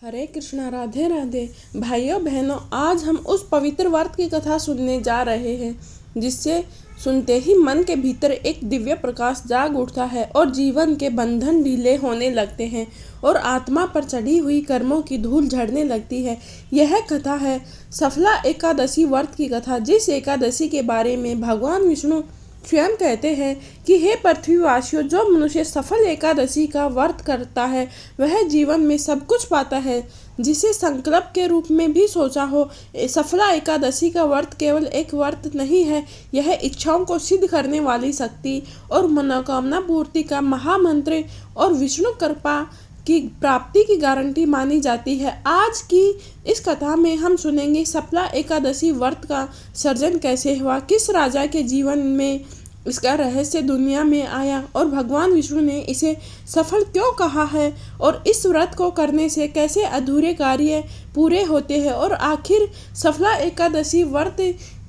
हरे कृष्णा, राधे राधे। भाइयों बहनों, आज हम उस पवित्र व्रत की कथा सुनने जा रहे हैं जिससे सुनते ही मन के भीतर एक दिव्य प्रकाश जाग उठता है और जीवन के बंधन ढीले होने लगते हैं और आत्मा पर चढ़ी हुई कर्मों की धूल झड़ने लगती है। यह कथा है सफला एकादशी व्रत की कथा, जिस एकादशी के बारे में भगवान विष्णु स्वयं कहते हैं कि हे पृथ्वीवासियों, जो मनुष्य सफल एकादशी का व्रत करता है वह जीवन में सब कुछ पाता है। जिसे संकल्प के रूप में भी सोचा हो, सफला एकादशी का व्रत केवल एक व्रत नहीं है, यह इच्छाओं को सिद्ध करने वाली शक्ति और मनोकामना पूर्ति का महामंत्र और विष्णु कृपा की प्राप्ति की गारंटी मानी जाती है। आज की इस कथा में हम सुनेंगे सफला एकादशी व्रत का सर्जन कैसे हुआ, किस राजा के जीवन में इसका रहस्य दुनिया में आया और भगवान विष्णु ने इसे सफल क्यों कहा है, और इस व्रत को करने से कैसे अधूरे कार्य पूरे होते हैं, और आखिर सफला एकादशी व्रत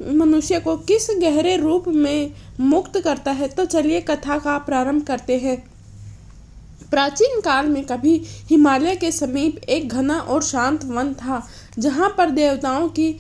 मनुष्य को किस गहरे रूप में मुक्त करता है। तो चलिए कथा का प्रारंभ करते हैं। प्राचीन काल में कभी हिमालय के समीप एक घना और शांत वन था, जहाँ पर देवताओं की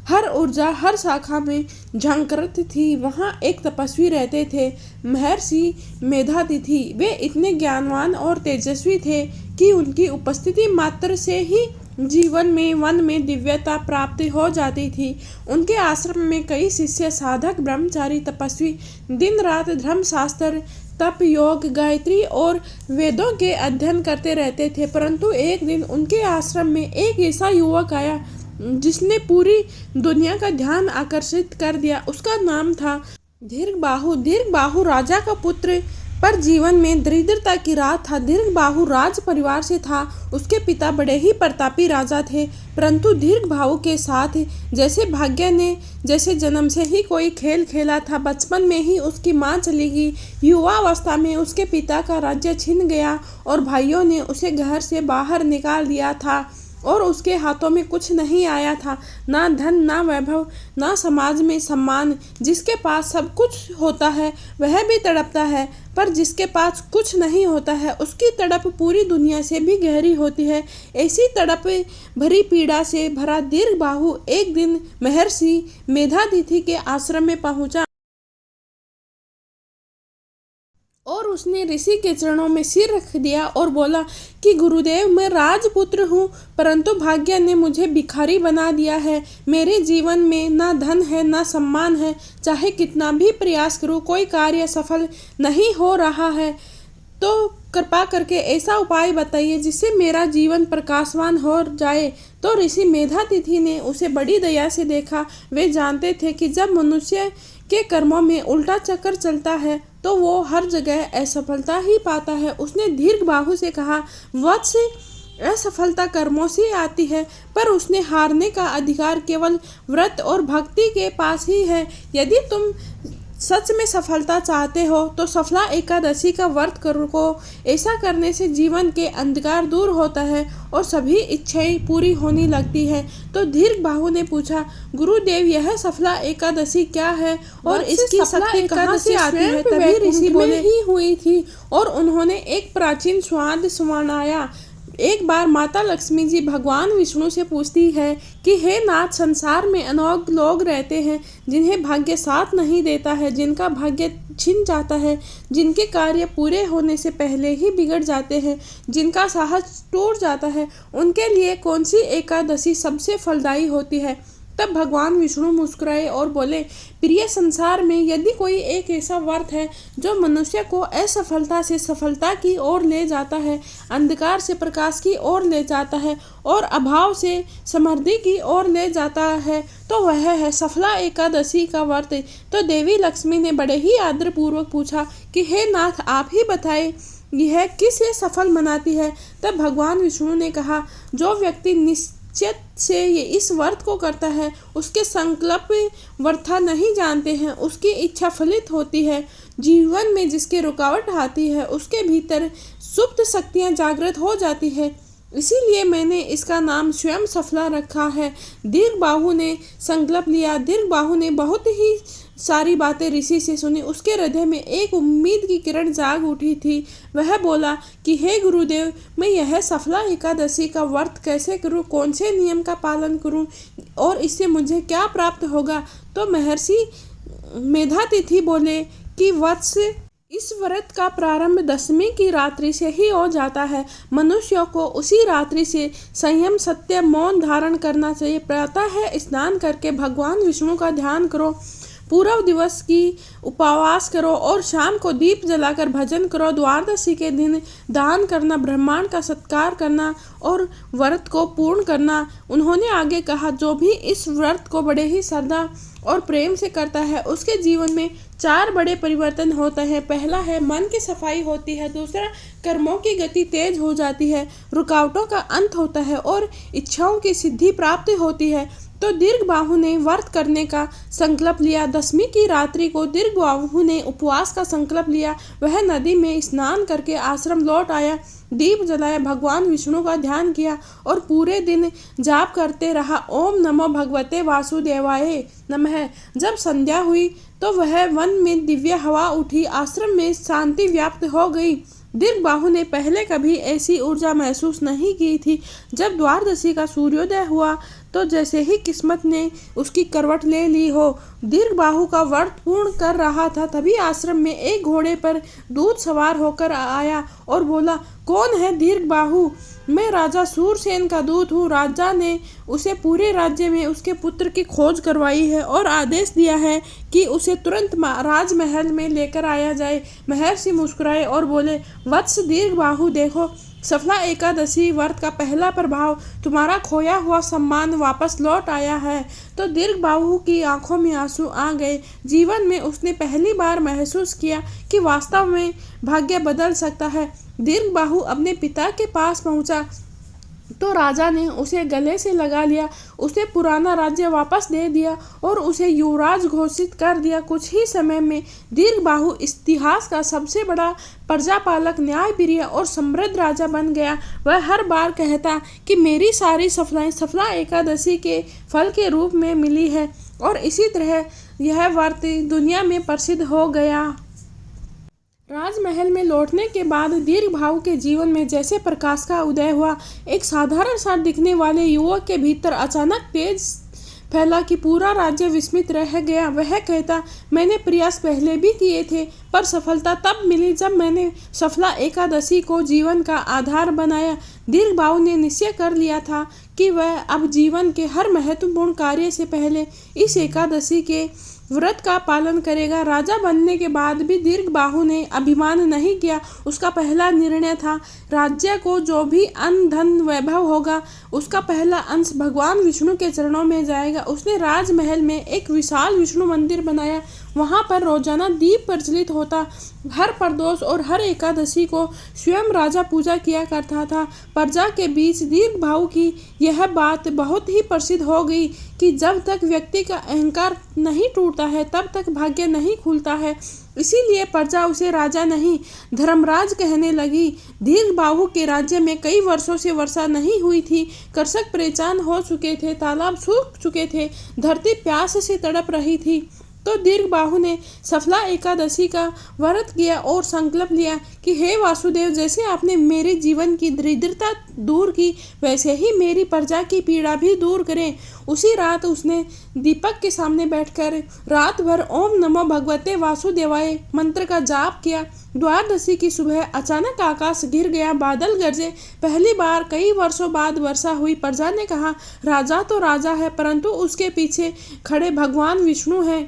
हर ऊर्जा हर शाखा में झंकृत थी। वहाँ एक तपस्वी रहते थे, महर्षि मेधातिथि। वे इतने ज्ञानवान और तेजस्वी थे कि उनकी उपस्थिति मात्र से ही जीवन में वन में दिव्यता प्राप्त हो जाती थी। उनके आश्रम में कई शिष्य, साधक, ब्रह्मचारी, तपस्वी दिन रात धर्मशास्त्र, तप, योग, गायत्री और वेदों के अध्ययन करते रहते थे। परंतु एक दिन उनके आश्रम में एक ऐसा युवक आया जिसने पूरी दुनिया का ध्यान आकर्षित कर दिया। उसका नाम था दीर्घबाहु। दीर्घबाहु राजा का पुत्र, पर जीवन में दरिद्रता की रात था। दीर्घबाहु राज परिवार से था। उसके पिता बड़े ही प्रतापी राजा थे, परंतु दीर्घबाहु के साथ जैसे भाग्य ने जैसे जन्म से ही कोई खेल खेला था। बचपन में ही उसकी मां चली गई। युवावस्था में उसके पिता का राज्य छिन गया और भाइयों ने उसे घर से बाहर निकाल दिया था और उसके हाथों में कुछ नहीं आया था, ना धन, ना वैभव, ना समाज में सम्मान। जिसके पास सब कुछ होता है वह भी तड़पता है, पर जिसके पास कुछ नहीं होता है उसकी तड़प पूरी दुनिया से भी गहरी होती है। ऐसी तड़प भरी पीड़ा से भरा दीर्घबाहु एक दिन महर्षि मेधातिथि के आश्रम में पहुंचा और उसने ऋषि के चरणों में सिर रख दिया और बोला कि गुरुदेव, मैं राजपुत्र हूँ, परंतु भाग्य ने मुझे भिखारी बना दिया है। मेरे जीवन में ना धन है, ना सम्मान है। चाहे कितना भी प्रयास करूँ, कोई कार्य सफल नहीं हो रहा है। तो कृपा करके ऐसा उपाय बताइए जिससे मेरा जीवन प्रकाशवान हो जाए। तो ऋषि मेधातिथि ने उसे बड़ी दया से देखा। वे जानते थे कि जब मनुष्य के कर्मों में उल्टा चक्कर चलता है तो वो हर जगह असफलता ही पाता है। उसने दीर्घबाहु से कहा, वत्स, असफलता कर्मों से आती है, पर उसने हारने का अधिकार केवल व्रत और भक्ति के पास ही है। यदि तुम सच में सफलता चाहते हो तो सफला एकादशी का व्रत करो। ऐसा करने से जीवन के अंधकार दूर होता है और सभी इच्छाएं पूरी होने लगती है। तो दीर्घबाहु ने पूछा, गुरुदेव, यह सफला एकादशी क्या है और इसकी शक्ति कहाँ से आती है? तभी ऋषि बोले ही हुई थी और उन्होंने एक प्राचीन स्वाद सुनाया। एक बार माता लक्ष्मी जी भगवान विष्णु से पूछती है कि हे नाथ, संसार में अनेक लोग रहते हैं जिन्हें भाग्य साथ नहीं देता है, जिनका भाग्य छिन जाता है, जिनके कार्य पूरे होने से पहले ही बिगड़ जाते हैं, जिनका साहस टूट जाता है। उनके लिए कौन सी एकादशी सबसे फलदायी होती है? तब भगवान विष्णु मुस्कुराए और बोले, प्रिय, संसार में यदि कोई एक ऐसा व्रत है जो मनुष्य को असफलता से सफलता की ओर ले जाता है, अंधकार से प्रकाश की ओर ले जाता है और अभाव से समृद्धि की ओर ले जाता है, तो वह है सफला एकादशी का व्रत। तो देवी लक्ष्मी ने बड़े ही आदरपूर्वक पूछा कि हे नाथ, आप ही बताएं, यह किसे सफल मनाती है? तब भगवान विष्णु ने कहा, जो व्यक्ति निश्चित से ये इस व्रत को करता है, उसके संकल्प व्यर्था नहीं जानते हैं, उसकी इच्छा फलित होती है। जीवन में जिसके रुकावट आती है उसके भीतर सुप्त शक्तियां जागृत हो जाती है। इसीलिए मैंने इसका नाम स्वयं सफला रखा है। दीर्घबाहु ने संकल्प लिया। दीर्घबाहु ने बहुत ही सारी बातें ऋषि से सुनी। उसके हृदय में एक उम्मीद की किरण जाग उठी थी। वह बोला कि हे गुरुदेव, मैं यह सफला एकादशी का व्रत कैसे करूं, कौन से नियम का पालन करूं और इससे मुझे क्या प्राप्त होगा। तो महर्षि मेधातिथि बोले कि वत्स, इस व्रत का प्रारंभ दशमी की रात्रि से ही हो जाता है। मनुष्यों को उसी रात्रि से संयम, सत्य, मौन धारण करना चाहिए। प्रातः है स्नान करके भगवान विष्णु का ध्यान करो, पूर्व दिवस की उपवास करो और शाम को दीप जलाकर भजन करो। द्वादशी के दिन दान करना, ब्राह्मण का सत्कार करना और व्रत को पूर्ण करना। उन्होंने आगे कहा, जो भी इस व्रत को बड़े ही श्रद्धा और प्रेम से करता है उसके जीवन में 4 बड़े परिवर्तन होते हैं। पहला है मन की सफाई होती है, दूसरा कर्मों की गति तेज हो जाती है, रुकावटों का अंत होता है और इच्छाओं की सिद्धि प्राप्त होती है। तो दीर्घबाहु ने व्रत करने का संकल्प लिया। दशमी की रात्रि को दीर्घबाहु ने उपवास का संकल्प लिया। वह नदी में स्नान करके आश्रम लौट आया, दीप जलाया, भगवान विष्णु का ध्यान किया और पूरे दिन जाप करते रहा। ओम नमो भगवते वासुदेवाय नमः। जब संध्या हुई तो वह वन में दिव्य हवा उठी, आश्रम में शांति व्याप्त हो गई। दीर्घबाहु ने पहले कभी ऐसी ऊर्जा महसूस नहीं की थी। जब द्वादशी का सूर्योदय हुआ तो जैसे ही किस्मत ने उसकी करवट ले ली हो। दीर्घबाहु का व्रत पूर्ण कर रहा था, तभी आश्रम में एक घोड़े पर दूत सवार होकर आया और बोला, कौन है दीर्घबाहु? मैं राजा सूरसेन का दूत हूँ। राजा ने उसे पूरे राज्य में उसके पुत्र की खोज करवाई है और आदेश दिया है कि उसे तुरंत राजमहल में लेकर आया जाए। महर्षि मुस्कुराए और बोले, वत्स दीर्घबाहु, देखो, सफला एकादशी व्रत का पहला प्रभाव, तुम्हारा खोया हुआ सम्मान वापस लौट आया है। तो दीर्घबाहु की आंखों में आंसू आ गए। जीवन में उसने पहली बार महसूस किया कि वास्तव में भाग्य बदल सकता है। दीर्घबाहु अपने पिता के पास पहुंचा तो राजा ने उसे गले से लगा लिया, उसे पुराना राज्य वापस दे दिया और उसे युवराज घोषित कर दिया। कुछ ही समय में दीर्घबाहु इतिहास का सबसे बड़ा प्रजापालक, न्यायप्रिय और समृद्ध राजा बन गया। वह हर बार कहता कि मेरी सारी सफलताएं सफला एकादशी के फल के रूप में मिली है और इसी तरह यह व्रत दुनिया में प्रसिद्ध हो गया। राजमहल में लौटने के बाद दीर्घबाहु के जीवन में जैसे प्रकाश का उदय हुआ। एक साधारण सा दिखने वाले युवक के भीतर अचानक तेज फैला कि पूरा राज्य विस्मित रह गया। वह कहता, मैंने प्रयास पहले भी किए थे पर सफलता तब मिली जब मैंने सफला एकादशी को जीवन का आधार बनाया। दीर्घबाहु ने निश्चय कर लिया था कि वह अब जीवन के हर महत्वपूर्ण कार्य से पहले इस एकादशी के व्रत का पालन करेगा। राजा बनने के बाद भी दीर्घबाहु ने अभिमान नहीं किया। उसका पहला निर्णय था, राज्य को जो भी अन्न, धन, वैभव होगा उसका पहला अंश भगवान विष्णु के चरणों में जाएगा। उसने राजमहल में एक विशाल विष्णु मंदिर बनाया। वहां पर रोजाना दीप प्रज्वलित होता। हर प्रदोष और हर एकादशी को स्वयं राजा पूजा किया करता था। प्रजा के बीच दीर्घबाहु की यह बात बहुत ही प्रसिद्ध हो गई कि जब तक व्यक्ति का अहंकार नहीं टूटता है तब तक भाग्य नहीं खुलता है। इसीलिए प्रजा उसे राजा नहीं, धर्मराज कहने लगी। दीर्घबाहु के राज्य में कई वर्षों से वर्षा नहीं हुई थी। कृषक परेशान हो चुके थे, तालाब सूख चुके थे, धरती प्यास से तड़प रही थी। तो दीर्घबाहु ने सफला एकादशी का व्रत किया और संकल्प लिया कि हे वासुदेव, जैसे आपने मेरे जीवन की दरिद्रता दूर की वैसे ही मेरी प्रजा की पीड़ा भी दूर करें। उसी रात उसने दीपक के सामने बैठकर रात भर ओम नमो भगवते वासुदेवाय मंत्र का जाप किया। द्वादशी की सुबह अचानक आकाश घिर गया, बादल गरजे। पहली बार कई वर्षों बाद वर्षा हुई। प्रजा ने कहा, राजा तो राजा है परंतु उसके पीछे खड़े भगवान विष्णु हैं।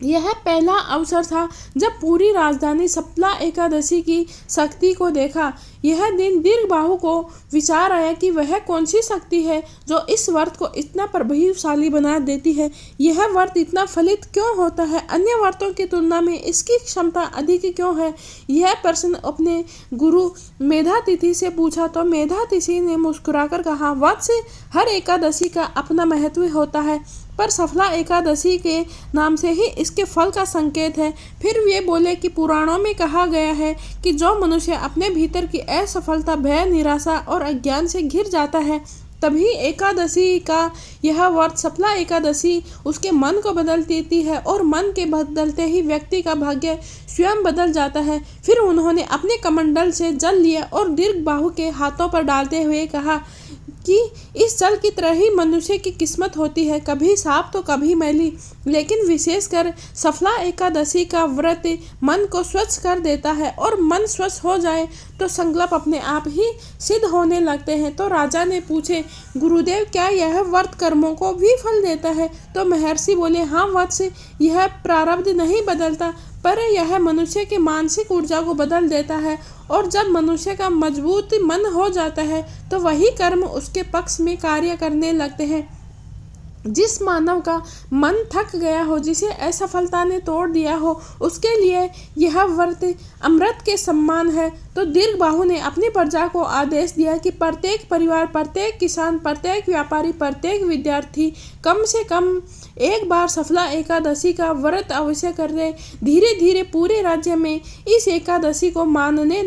यह पहला अवसर था जब पूरी राजधानी सफला एकादशी की शक्ति को देखा। यह दिन दीर्घबाहु को विचार आया कि वह कौन सी शक्ति है जो इस व्रत को इतना प्रभावशाली बना देती है। यह व्रत इतना फलित क्यों होता है? अन्य व्रतों की तुलना में इसकी क्षमता अधिक क्यों है? यह प्रश्न अपने गुरु मेधातिथि से पूछा तो मेधातिथि ने मुस्कुराकर कहा, वत्स, हर एकादशी का अपना महत्व होता है। पर सफला एकादशी के नाम से ही इसके फल का संकेत है। फिर ये बोले कि पुराणों में कहा गया है कि जो मनुष्य अपने भीतर की असफलता, भय, निराशा और अज्ञान से घिर जाता है, तभी एकादशी का यह व्रत, सफला एकादशी, उसके मन को बदल देती है और मन के बदलते ही व्यक्ति का भाग्य स्वयं बदल जाता है। फिर उन्होंने अपने कमंडल से जल लिया और दीर्घ बाहु के हाथों पर डालते हुए कहा कि इस जल की तरह ही मनुष्य की किस्मत होती है, कभी साफ तो कभी मैली, लेकिन विशेषकर सफला एकादशी का व्रत मन को स्वच्छ कर देता है और मन स्वच्छ हो जाए तो संकल्प अपने आप ही सिद्ध होने लगते हैं। तो राजा ने पूछे, गुरुदेव क्या यह व्रत कर्मों को भी फल देता है? तो महर्षि बोले, हाँ वत्स, यह प्रारब्ध नहीं बदलता, पर यह मनुष्य के मानसिक ऊर्जा को बदल देता है और जब मनुष्य का मजबूत मन हो जाता है तो वही कर्म उसके पक्ष में कार्य करने लगते हैं। जिस मानव का मन थक गया हो, जिसे असफलता ने तोड़ दिया हो, उसके लिए यह व्रत अमृत के समान है। तो दीर्घबाहु ने अपनी प्रजा को आदेश दिया कि प्रत्येक परिवार, प्रत्येक किसान, प्रत्येक व्यापारी, प्रत्येक विद्यार्थी कम से कम एक बार सफला एकादशी का व्रत अवश्य कर ले। धीरे धीरे पूरे राज्य में इस एकादशी को मानने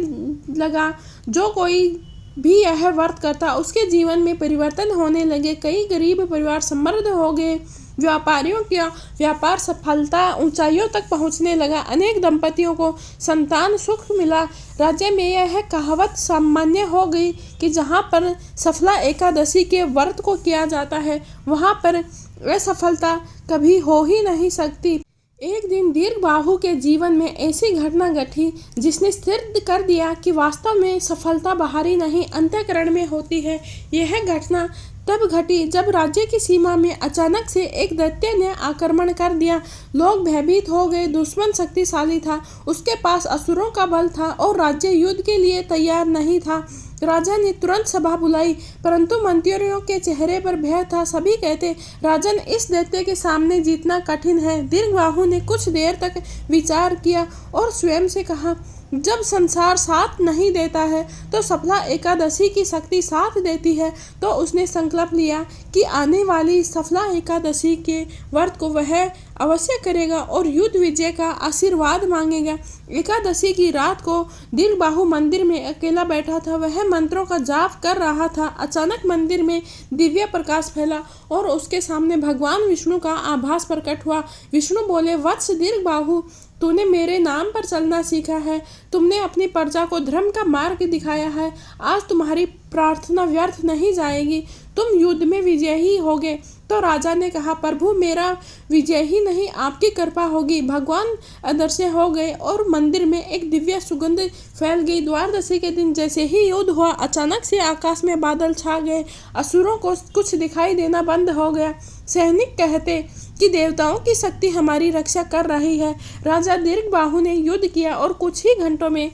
लगा। जो कोई भी यह व्रत करता, उसके जीवन में परिवर्तन होने लगे। कई गरीब परिवार समृद्ध हो गए, व्यापारियों का व्यापार सफलता ऊंचाइयों तक पहुंचने लगा, अनेक दंपतियों को संतान सुख मिला। राज्य में यह कहावत सामान्य हो गई कि जहां पर सफला एकादशी के व्रत को किया जाता है, वहां पर असफलता कभी हो ही नहीं सकती। एक दिन दीर्घबाहु के जीवन में ऐसी घटना घटी जिसने सिद्ध कर दिया कि वास्तव में सफलता बाहरी नहीं, अंतःकरण में होती है। यह घटना तब घटी जब राज्य की सीमा में अचानक से एक दैत्य ने आक्रमण कर दिया। लोग भयभीत हो गए। दुश्मन शक्तिशाली था, उसके पास असुरों का बल था और राज्य युद्ध के लिए तैयार नहीं था। राजा ने तुरंत सभा बुलाई, परंतु मंत्रियों के चेहरे पर भय था। सभी कहते, राजन, इस दैत्य के सामने जीतना कठिन है। दीर्घबाहु ने कुछ देर तक विचार किया और स्वयं से कहा, जब संसार साथ नहीं देता है तो सफला एकादशी की शक्ति साथ देती है। तो उसने संकल्प लिया कि आने वाली सफला एकादशी के व्रत को वह अवश्य करेगा और युद्ध विजय का आशीर्वाद मांगेगा। एकादशी की रात को दीर्घबाहु मंदिर में अकेला बैठा था। वह मंत्रों का जाप कर रहा था। अचानक मंदिर में दिव्य प्रकाश फैला और उसके सामने भगवान विष्णु का आभास प्रकट हुआ। विष्णु बोले, वत्स दीर्घबाहु, तूने मेरे नाम पर चलना सीखा है, तुमने अपनी प्रजा को धर्म का मार्ग दिखाया है। आज तुम्हारी प्रार्थना व्यर्थ नहीं जाएगी, तुम युद्ध में विजयी होगे। तो राजा ने कहा, प्रभु, मेरा विजय ही नहीं, आपकी कृपा होगी। भगवान अदृश्य हो गए और मंदिर में एक दिव्य सुगंध फैल गई। द्वादशी के दिन जैसे ही युद्ध हुआ, अचानक से आकाश में बादल छा गए। असुरों को कुछ दिखाई देना बंद हो गया। सैनिक कहते कि देवताओं की शक्ति हमारी रक्षा कर रही है। राजा दीर्घबाहु ने युद्ध किया और कुछ ही घंटों में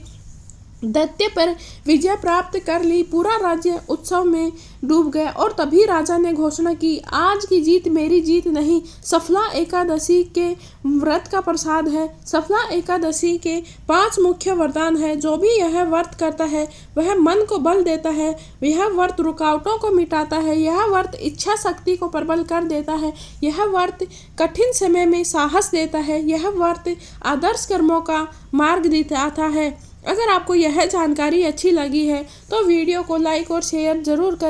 दैत्य पर विजय प्राप्त कर ली। पूरा राज्य उत्सव में डूब गया और तभी राजा ने घोषणा की, आज की जीत मेरी जीत नहीं, सफला एकादशी के व्रत का प्रसाद है। सफला एकादशी के 5 मुख्य वरदान है। जो भी यह व्रत करता है वह मन को बल देता है। यह व्रत रुकावटों को मिटाता है। यह व्रत इच्छा शक्ति को प्रबल कर देता है। यह व्रत कठिन समय में साहस देता है। यह व्रत आदर्श कर्मों का मार्ग दिखाता है। अगर आपको यह जानकारी अच्छी लगी है तो वीडियो को लाइक और शेयर जरूर करें।